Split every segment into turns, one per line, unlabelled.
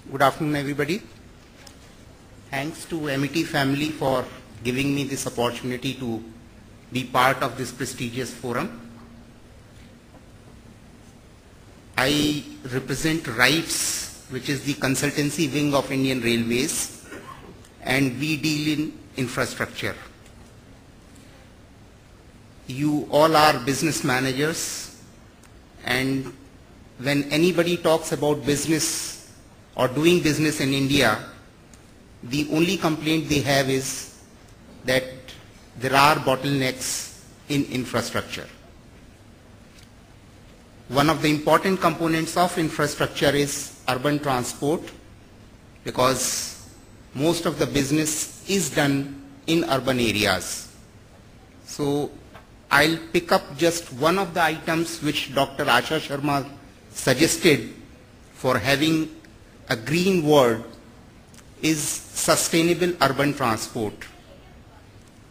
Good afternoon, everybody. Thanks to MET family for giving me this opportunity to be part of this prestigious forum. I represent RITES, which is the consultancy wing of Indian Railways, and we deal in infrastructure. You all are business managers, and when anybody talks about business or doing business in India, the only complaint they have is that there are bottlenecks in infrastructure. One of the important components of infrastructure is urban transport, because most of the business is done in urban areas. So I'll pick up just one of the items which Dr. Asha Sharma suggested for having a green world is sustainable urban transport.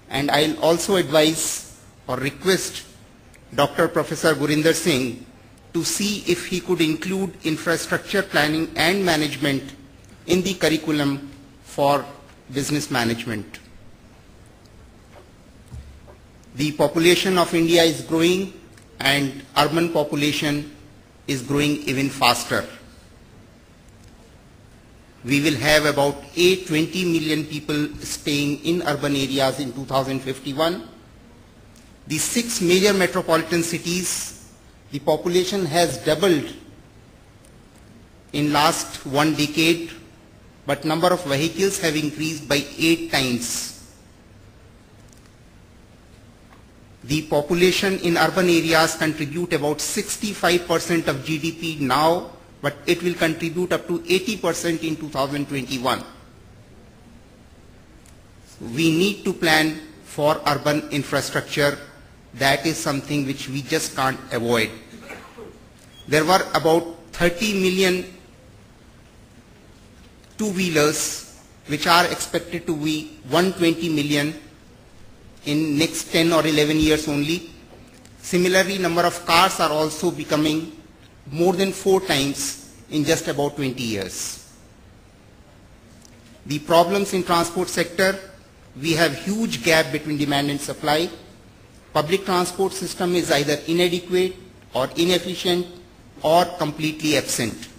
And I'll also advise or request Dr. Professor Gurinder Singh to see if he could include infrastructure planning and management in the curriculum for business management. The population of India is growing, and urban population is growing even faster. We will have about 820 million people staying in urban areas in 2051. The 6 major metropolitan cities, the population has doubled in last 1 decade, but number of vehicles have increased by 8 times. The population in urban areas contribute about 65% of GDP now, but it will contribute up to 80% in 2021. We need to plan for urban infrastructure. That is something which we just can't avoid. There were about 30 million two-wheelers, which are expected to be 120 million in next 10 or 11 years only. Similarly, number of cars are also becoming more than 4 times in just about 20 years. The problems in transport sector, we have huge gap between demand and supply. Public transport system is either inadequate or inefficient or completely absent.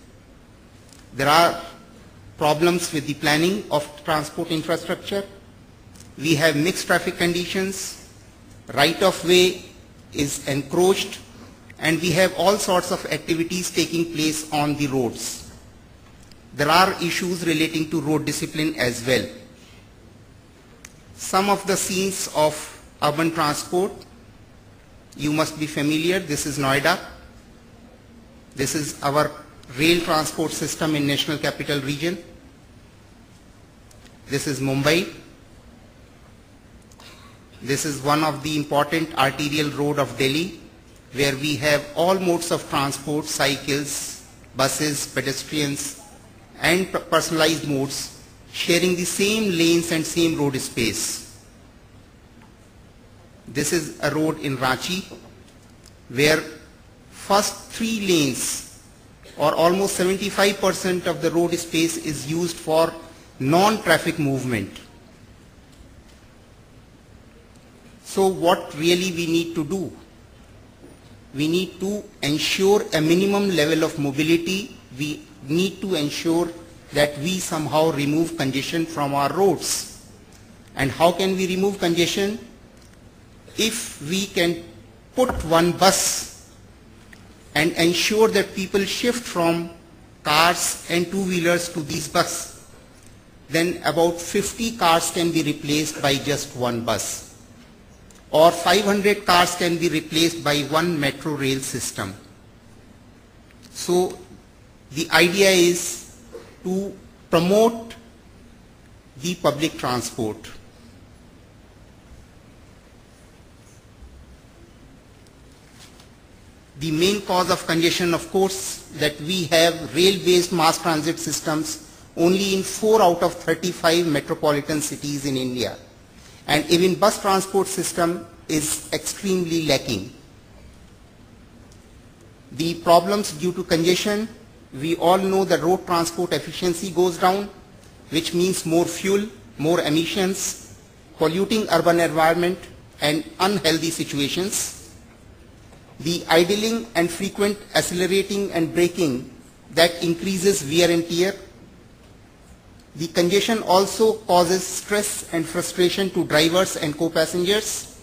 There are problems with the planning of transport infrastructure. We have mixed traffic conditions, right of way is encroached, and we have all sorts of activities taking place on the roads. There are issues relating to road discipline as well. Some of the scenes of urban transport, you must be familiar. This is Noida. This is our rail transport system in National Capital Region. This is Mumbai. This is one of the important arterial road of Delhi, where we have all modes of transport, cycles, buses, pedestrians, and personalized modes sharing the same lanes and same road space. This is a road in Ranchi, where first 3 lanes or almost 75% of the road space is used for non-traffic movement. So what really we need to do? We need to ensure a minimum level of mobility. We need to ensure that we somehow remove congestion from our roads. And how can we remove congestion? If we can put one bus and ensure that people shift from cars and two-wheelers to these buses, then about 50 cars can be replaced by just one bus. Or 500 cars can be replaced by one metro rail system. So the idea is to promote the public transport. The main cause of congestion, of course, that we have rail-based mass transit systems only in 4 out of 35 metropolitan cities in India. And even bus transport system is extremely lacking. The problems due to congestion, we all know the road transport efficiency goes down, which means more fuel, more emissions, polluting urban environment and unhealthy situations. The idling and frequent accelerating and braking that increases wear and tear. The congestion also causes stress and frustration to drivers and co-passengers.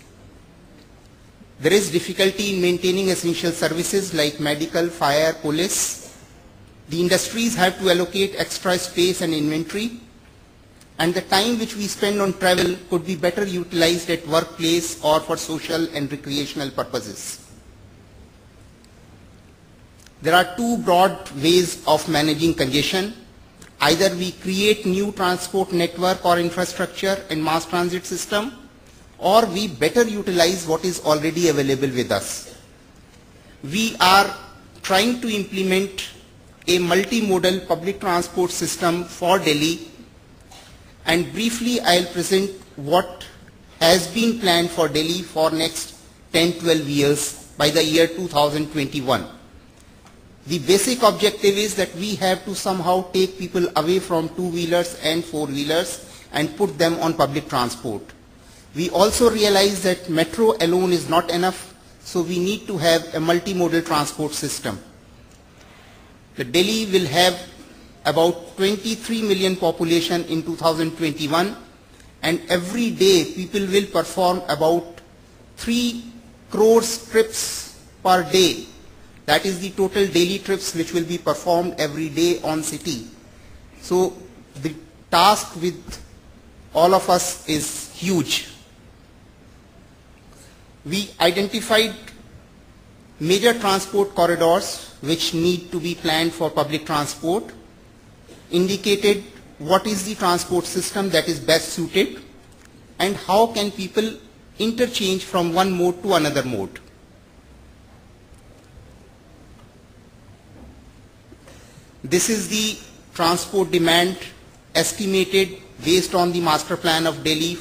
There is difficulty in maintaining essential services like medical, fire, police. The industries have to allocate extra space and inventory, and the time which we spend on travel could be better utilized at workplace or for social and recreational purposes. There are two broad ways of managing congestion. Either we create new transport network or infrastructure and mass transit system, or we better utilize what is already available with us. We are trying to implement a multimodal public transport system for Delhi, and briefly I'll present what has been planned for Delhi for next 10-12 years by the year 2021. The basic objective is that we have to somehow take people away from two-wheelers and four-wheelers and put them on public transport. We also realize that metro alone is not enough, so we need to have a multimodal transport system. The Delhi will have about 23 million population in 2021, and every day people will perform about 3 crore trips per day. That is the total daily trips which will be performed every day on city. So the task with all of us is huge. We identified major transport corridors which need to be planned for public transport, indicated what is the transport system that is best suited, and how can people interchange from one mode to another mode. This is the transport demand estimated based on the master plan of Delhi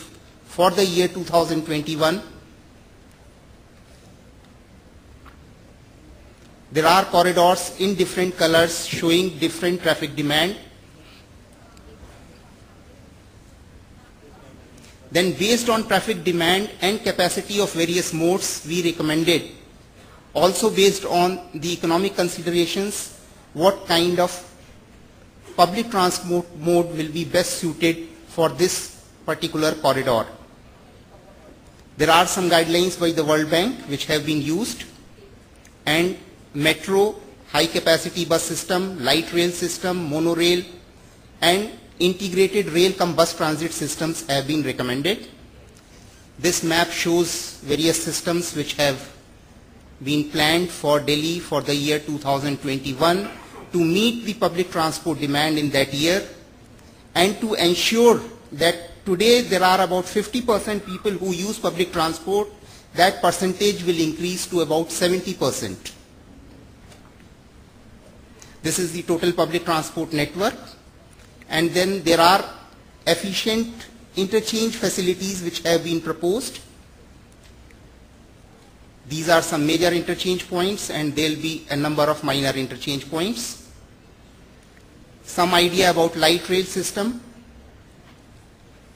for the year 2021. There are corridors in different colors showing different traffic demand. Then based on traffic demand and capacity of various modes, we recommended, also based on the economic considerations, what kind of public transport mode will be best suited for this particular corridor. There are some guidelines by the World Bank which have been used, and metro, high capacity bus system, light rail system, monorail and integrated rail cum bus transit systems have been recommended. This map shows various systems which have been planned for Delhi for the year 2021 to meet the public transport demand in that year, and to ensure that today there are about 50% people who use public transport, that percentage will increase to about 70%. This is the total public transport network, and then there are efficient interchange facilities which have been proposed. These are some major interchange points, and there will be a number of minor interchange points. Some idea about light rail system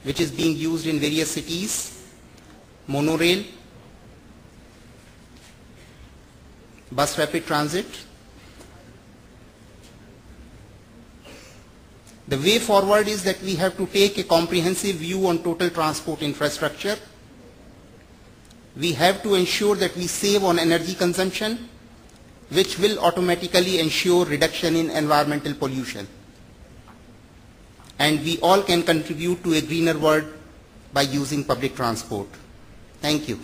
which is being used in various cities, monorail, bus rapid transit. The way forward is that we have to take a comprehensive view on total transport infrastructure. We have to ensure that we save on energy consumption, which will automatically ensure reduction in environmental pollution. And we all can contribute to a greener world by using public transport. Thank you.